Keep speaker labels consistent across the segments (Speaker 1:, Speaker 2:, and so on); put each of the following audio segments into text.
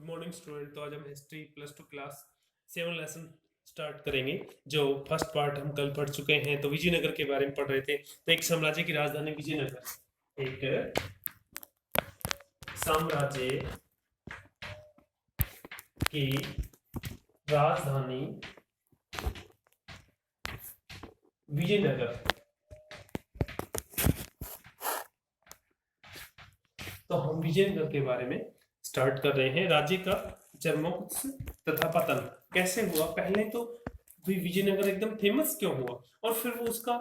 Speaker 1: Good morning student. तो आज हम हिस्ट्री +2 क्लास 7 लेसन स्टार्ट करेंगे। जो फर्स्ट पार्ट हम कल पढ़ चुके हैं, तो विजयनगर के बारे में पढ़ रहे थे। तो एक साम्राज्य की राजधानी विजयनगर, एक साम्राज्य की राजधानी विजयनगर। तो हम विजयनगर के बारे में स्टार्ट कर रहे हैं। राज्य का जन्मोत्सव तथा पतन कैसे हुआ। पहले तो विजयनगर एकदम फेमस क्यों हुआ और फिर वो उसका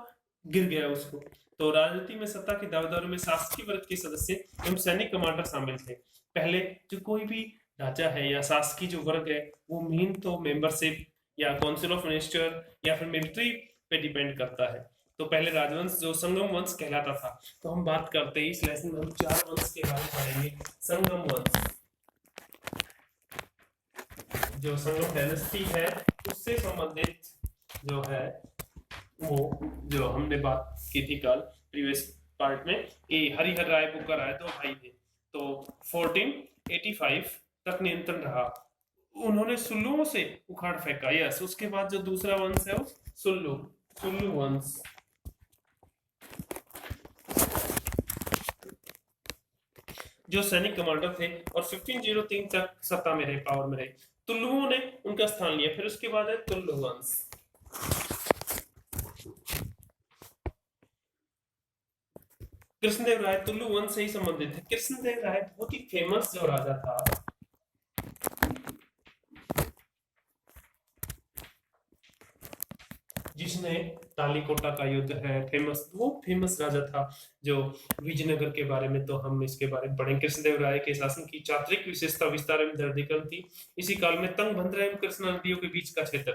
Speaker 1: गिर गया उसको। तो राजनीति में सत्ता के दावेदारों में शासकीय वर्ग के सदस्य एवं सैनिक कमांडर शामिल थे। पहले जो कोई भी राजा है या शासकीय जो वर्ग है, वो मेन तो मेंबरशिप या काउंसिल ऑफ मिनिस्टर या फिर मिलिट्री पे डिपेंड करता है। तो पहले राजवंश जो संगम वंश कहलाता था। तो हम बात करते हैं इस लेसन में हम 4 वंश के बारे में पढ़ेंगे। संगम वंश, जो संगम डायनेस्टी है उससे संबंधित जो है वो जो हमने बात की थी कल प्रीवियस पार्ट में, ये हरिहर राय बुक्कर राय दो भाई थे। तो 1485 तक नियंत्रण रहा। उन्होंने सुल्लुओं से उखाड़ फेंका। यस, उसके बाद जो दूसरा वंश है वो सुल्लू वंश। जो सैनिक कमांडर थे और 1503 तक सत्ता में रहे, पावर में रहे। तुल्लुओं ने उनका स्थान लिया। फिर उसके बाद है तुल्लु वंश। कृष्णदेव राय तुल्लु वंश से ही संबंधित है। कृष्णदेव राय बहुत ही फेमस जो राजा था, जिसने तालीकोटा का युद्ध है फेमस, वो फेमस राजा था। जो विजयनगर के बारे में तो हम इसके बारे में पढ़ेंगे। कृष्णदेव राय के शासन की चात्रिक विशेषता विस्तार एवं दृढ़ीकरण थी। इसी काल में तंगभद्रा एवं कृष्णा नदियों के बीच का क्षेत्र,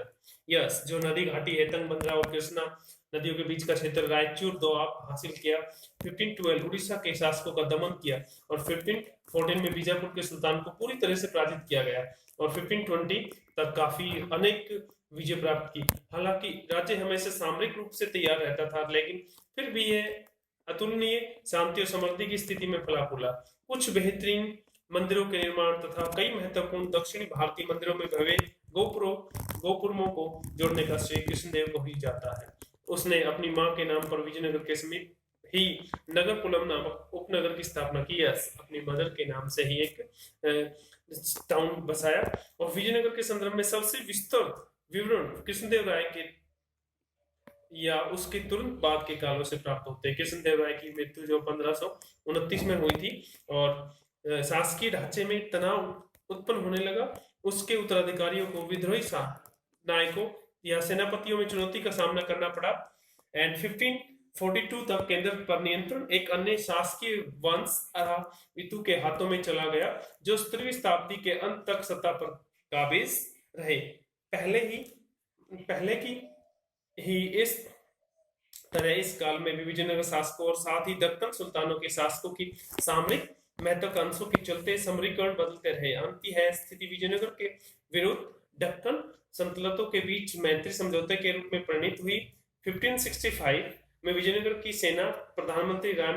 Speaker 1: यस, जो नदी घाटी है तंगभद्रा और कृष्णा नदियों के बीच का क्षेत्र, रायचूर दोआब हासिल किया। 1512 उड़ीसा के शासकों का दमन किया और 1514 में बीजापुर के सुल्तान को पूरी तरह से पराजित किया गया और 1520 तक काफी अनेक विजय प्राप्त की। हालांकि राज्य हमेशा सामरिक रूप से तैयार रहता था, लेकिन फिर भी यह अतुलनीय शांति और समृद्धि की स्थिति में फला फूला। कुछ बेहतरीन मंदिरों के निर्माण तथा कई महत्वपूर्ण दक्षिणी भारतीय मंदिरों में भव्य गोपुरमों को जोड़ने का श्रेय कृष्णदेव को ही जाता है। उसने अपनी मां के नाम पर विजयनगर के समीप ही नगरकुलम नामक उपनगर की स्थापना की। अपनी मदर के नाम से ही एक टाउन बसाया। और विजयनगर के संदर्भ में सबसे विस्तृत विवरण कृष्णदेव राय के या उसके तुरंत बाद के कालों से प्राप्त होते हैं। कृष्णदेव राय की मृत्यु जो 1529 में हुई थी और शासकीय ढांचे में तनाव उत्पन्न होने लगा। उसके उत्तराधिकारियों को विद्रोही नायकों या सेनापतियों में चुनौती का सामना करना पड़ा। एंड 1542 तक केंद्र पर नियंत्रण एक अन्य शासकीय वंश अरावितु के हाथों में चला गया, जो 17वीं शताब्दी के अंत तक सत्ता पर काबिज रहे। पहले की ही इस तरह इस काल में विजयनगर शासकों और साथ ही दक्कन सुल्तानों के शासकों की सामरिक महत्वाकांक्षों के चलते समरीकरण बदलते रहे। अंत है स्थिति विजयनगर के विरुद्ध दक्कन सल्तनतों के बीच मैत्री समझौते के रूप में परिणित हुई। 1565 में विजयनगर की सेना प्रधानमंत्री राम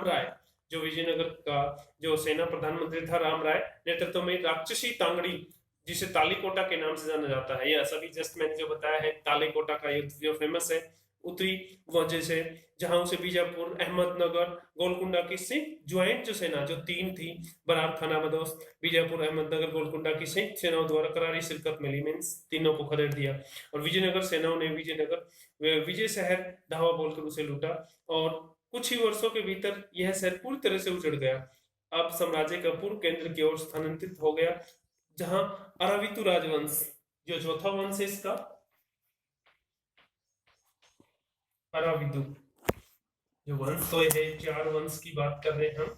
Speaker 1: राय, जो विजयनगर का जो सेना प्रधानमंत्री था राम राय नेतृत्व में राक्षसी तांगड़ी, जिसे तालीकोटा के नाम से जाना जाता है। यह सभी जस्ट मैंने जो बताया है तालीकोटा का युद्ध जो फेमस है, उत्तरी वजह से जहां उसे बीजापुर, अहमदनगर, गोलकुंडा की से ज्वाइंट जो सेना जो 3 थी, बरार, खाना बदोश, बीजापुर, अहमदनगर, गोलकुंडा की संयुक्त सेनाओं द्वारा करारी शिरकत मिली। मीन्स तीनों को खदेड़ दिया और विजयनगर सेनाओं ने विजय शहर धावा बोलकर उसे लूटा और कुछ ही वर्षों के भीतर यह शहर पूरी तरह से उजड़ गया। अब साम्राज्य का पूर्व केंद्र की ओर स्थानांतरित हो गया, जहां अरावितु राजवंश जो चौथा वंश है इसका, अराविदु जो वंश तो है 4 वंश की बात कर रहे हैं हम।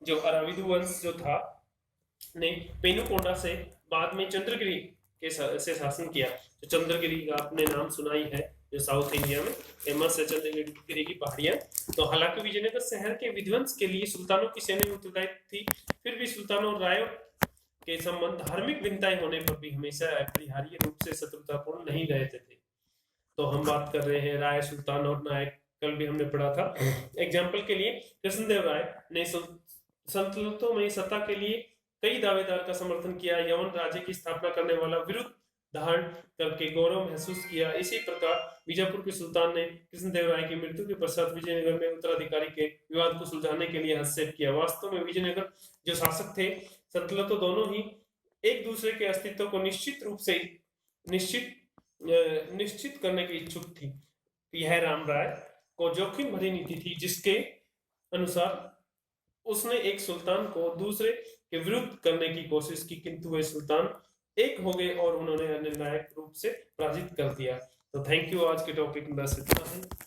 Speaker 1: जो अराविदु वंश जो था ने पेनुकोंडा से बाद में चंद्रगिरी के से शासन किया। तो चंद्रगिरी का आपने नाम सुना ही है, जो साउथ इंडिया में फेमस है चंद्रगिरी की पहाड़ियां। तो हालांकि विजयनगर शहर के विध्वंस के लिए सुल्तानों की सेना उत्तरदायी थी, फिर भी सुल्तानों और रायों के संबंध धार्मिक भिन्नताएं होने पर भी हमेशा अपरिहार्य रूप से शत्रुतापूर्ण नहीं रहते थे। तो हम बात कर रहे हैं राय, सुल्तान और नायक, कल भी हमने पढ़ा था। एग्जाम्पल के लिए कृष्णदेव राय ने सल्तनतों में सत्ता के लिए कई दावेदार का समर्थन किया, यवन राज्य की स्थापना करने वाला विरुद्ध धारण करके गौरव महसूस किया। इसी प्रकार बीजापुर के सुल्तान ने कृष्णदेव राय की मृत्यु के पश्चात विजयनगर में उत्तराधिकारी के विवाद को सुलझाने के लिए हस्तक्षेप किया। वास्तव में विजयनगर जो शासक थे, सतलतों दोनों ही एक दूसरे के अस्तित्व को निश्चित रूप से निश्चित करने की इच्छुक थी। यह राम राय को जोखिम भरी नीति थी, जिसके अनुसार उसने एक सुल्तान को दूसरे के विरुद्ध करने की कोशिश की, किंतु वे सुल्तान एक हो गए और उन्होंने निर्णायक रूप से पराजित कर दिया। तो थैंक यू, आज के टॉपिक में बस इतना है।